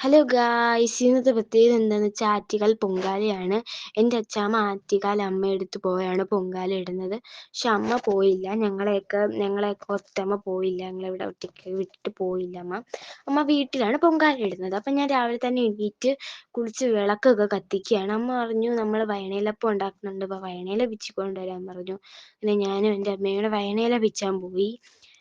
Hello guys, ഇന്നത്തെ പ്രത്യേകത എന്താണെന്ന് വെച്ചാൽ ആറ്റുകാൽ പൊങ്കാലയാണ്. എൻ്റെ അച്ചാമ്മ ആറ്റുകാൽ അമ്മയെടുത്ത് പോയാണ് പൊങ്കാല ഇടുന്നത്. പക്ഷെ അമ്മ പോയില്ല, ഞങ്ങളെയൊക്കെ ഒത്തമ്മ പോയില്ല, ഞങ്ങളിവിടെ ഒറ്റയ്ക്ക് വിട്ടിട്ട് പോയില്ല. അമ്മ വീട്ടിലാണ് പൊങ്കാല ഇടുന്നത്. അപ്പം ഞാൻ രാവിലെ തന്നെ എണീറ്റ് കുളിച്ച് വിളക്കൊക്കെ കത്തിക്കുകയാണ്. അമ്മ പറഞ്ഞു നമ്മൾ വയണയിലപ്പം ഉണ്ടാക്കുന്നുണ്ട്, അപ്പോൾ വയണയില പിച്ചി കൊണ്ടുവരാൻ പറഞ്ഞു. പിന്നെ ഞാനും എൻ്റെ അമ്മയോടെ വയണയില പിച്ചാൻ പോയി.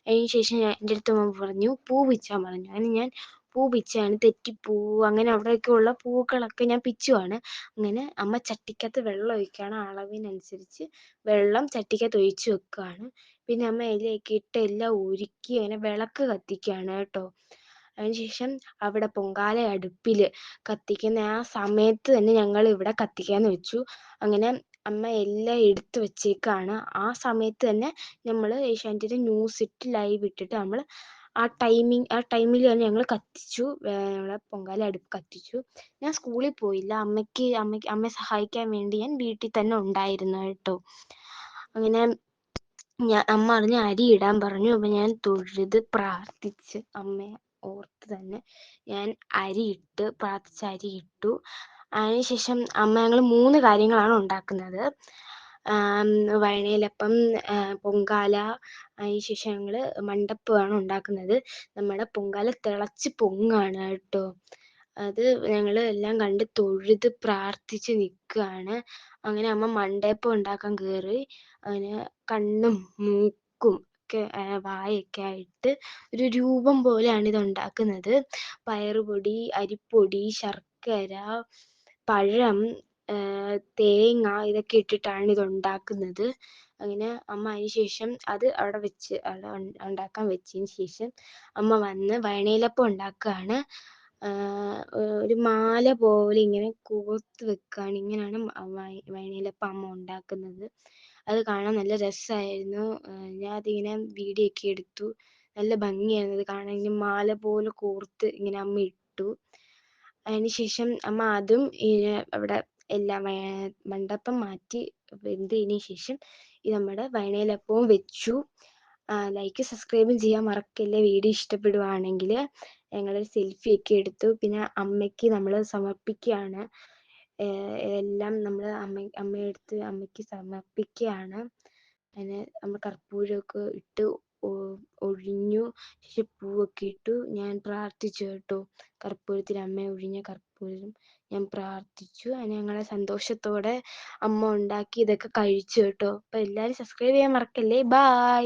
അതിന് ശേഷം എൻ്റെ അടുത്ത് അമ്മ പറഞ്ഞു പൂ പിച്ചാൻ പറഞ്ഞു. അതിന് ഞാൻ പൂ പിച്ചാണ്, തെറ്റിപ്പൂ, അങ്ങനെ അവിടെയൊക്കെ ഉള്ള പൂക്കളൊക്കെ ഞാൻ പിച്ചുവാണ്. അങ്ങനെ അമ്മ ചട്ടിക്കകത്ത് വെള്ളം ഒഴിക്കുകയാണ്, അളവിനനുസരിച്ച് വെള്ളം ചട്ടിക്കകത്ത് ഒഴിച്ച് വെക്കുകയാണ്. പിന്നെ അമ്മ ഇലയൊക്കെ ഇട്ട് എല്ലാം ഒരുക്കി അങ്ങനെ വിളക്ക് കത്തിക്കുകയാണ് കേട്ടോ. അതിനുശേഷം അവിടെ പൊങ്കാല അടുപ്പിൽ കത്തിക്കുന്ന ആ സമയത്ത് തന്നെ ഞങ്ങൾ ഇവിടെ കത്തിക്കാന്ന് വെച്ചു. അങ്ങനെ അമ്മ എല്ലാം എടുത്ത് വെച്ചേക്കാണ്. ആ സമയത്ത് തന്നെ നമ്മൾ ഏഷ്യാനെറ്റിൽ ന്യൂസ് ഇട്ട് ലൈവ് ഇട്ടിട്ട് നമ്മൾ ആ ടൈമിൽ തന്നെ ഞങ്ങൾ കത്തിച്ചു, നമ്മളെ പൊങ്കാല അടുപ്പ് കത്തിച്ചു. ഞാൻ സ്കൂളിൽ പോയില്ല, അമ്മയെ സഹായിക്കാൻ വേണ്ടി ഞാൻ വീട്ടിൽ തന്നെ ഉണ്ടായിരുന്നു കേട്ടോ. അങ്ങനെ അമ്മ പറഞ്ഞ് അരി ഇടാൻ പറഞ്ഞു. അപ്പം ഞാൻ തൊഴുത് പ്രാർത്ഥിച്ച് അമ്മയെ ഓർത്ത് തന്നെ ഞാൻ പ്രാർത്ഥിച്ച് അരി ഇട്ടു. അതിനുശേഷം ഞങ്ങൾ 3 കാര്യങ്ങളാണ് ഉണ്ടാക്കുന്നത്. വയണയിലപ്പം, പൊങ്കാല, അതിനുശേഷം ഞങ്ങൾ മണ്ടപ്പമാണ് ഉണ്ടാക്കുന്നത്. നമ്മുടെ പൊങ്കാല തിളച്ച് പൊങ്ങാണ് കേട്ടോ. അത് ഞങ്ങൾ എല്ലാം കണ്ട് തൊഴുത് പ്രാർത്ഥിച്ച് നിൽക്കുകയാണ്. അങ്ങനെ അമ്മ മണ്ടയപ്പം ഉണ്ടാക്കാൻ കയറി. അങ്ങനെ കണ്ണും മൂക്കും ഒക്കെ വായൊക്കെ ആയിട്ട് ഒരു രൂപം പോലെയാണ് ഇത് ഉണ്ടാക്കുന്നത്. പയറുപൊടി, അരിപ്പൊടി, ശർക്കര, പഴം, തേങ്ങ ഇതൊക്കെ ഇട്ടിട്ടാണ് ഇത് ഉണ്ടാക്കുന്നത്. അങ്ങനെ അമ്മ അതിന് ശേഷം അത് അവിടെ ഉണ്ടാക്കാൻ വെച്ചതിന് ശേഷം അമ്മ വന്ന് വയണയിലപ്പം ഉണ്ടാക്കുകയാണ്. ഒരു മാല പോലെ ഇങ്ങനെ കോർത്ത് വെക്കുകയാണ്. ഇങ്ങനെയാണ് വയണയിലപ്പം അമ്മ ഉണ്ടാക്കുന്നത്. അത് കാണാൻ നല്ല രസമായിരുന്നു. ഞാൻ അതിങ്ങനെ വീഡിയോ ഒക്കെ എടുത്തു. നല്ല ഭംഗിയായിരുന്നു അത് കാണാൻ. ഇങ്ങനെ മാല പോലെ കോർത്ത് ഇങ്ങനെ അമ്മ ഇട്ടു. അതിന് ശേഷം അമ്മ അതും അവിടെ എല്ലാം മണ്ടപ്പം മാറ്റി വെന്തതിന് ശേഷം നമ്മുടെ വയണയിലപ്പവും വെച്ചു. ലൈക്ക് സബ്സ്ക്രൈബും ചെയ്യാൻ മറക്കല്ലേ. വീഡിയോ ഇഷ്ടപ്പെടുവാണെങ്കിൽ ഞങ്ങളൊരു സെൽഫി ഒക്കെ എടുത്തു. പിന്നെ അമ്മയ്ക്ക് നമ്മൾ സമർപ്പിക്കുകയാണ്. എല്ലാം നമ്മൾ അമ്മയ്ക്ക് സമർപ്പിക്കുകയാണ്. അതിന് നമ്മൾ കർപ്പൂരമൊക്കെ ഇട്ട് ഒഴിഞ്ഞു. ശേഷം പൂവൊക്കെ ഇട്ടു. ഞാൻ പ്രാർത്ഥിച്ചു കേട്ടോ. അമ്മ ഒഴിഞ്ഞ കർപ്പൂരം ഞാൻ പ്രാർത്ഥിച്ചു. അതിന് ഞങ്ങളെ സന്തോഷത്തോടെ അമ്മ ഉണ്ടാക്കി ഇതൊക്കെ കഴിച്ചു കേട്ടോ. അപ്പോൾ എല്ലാവരും സബ്സ്ക്രൈബ് ചെയ്യാൻ മറക്കല്ലേ. ബായ്.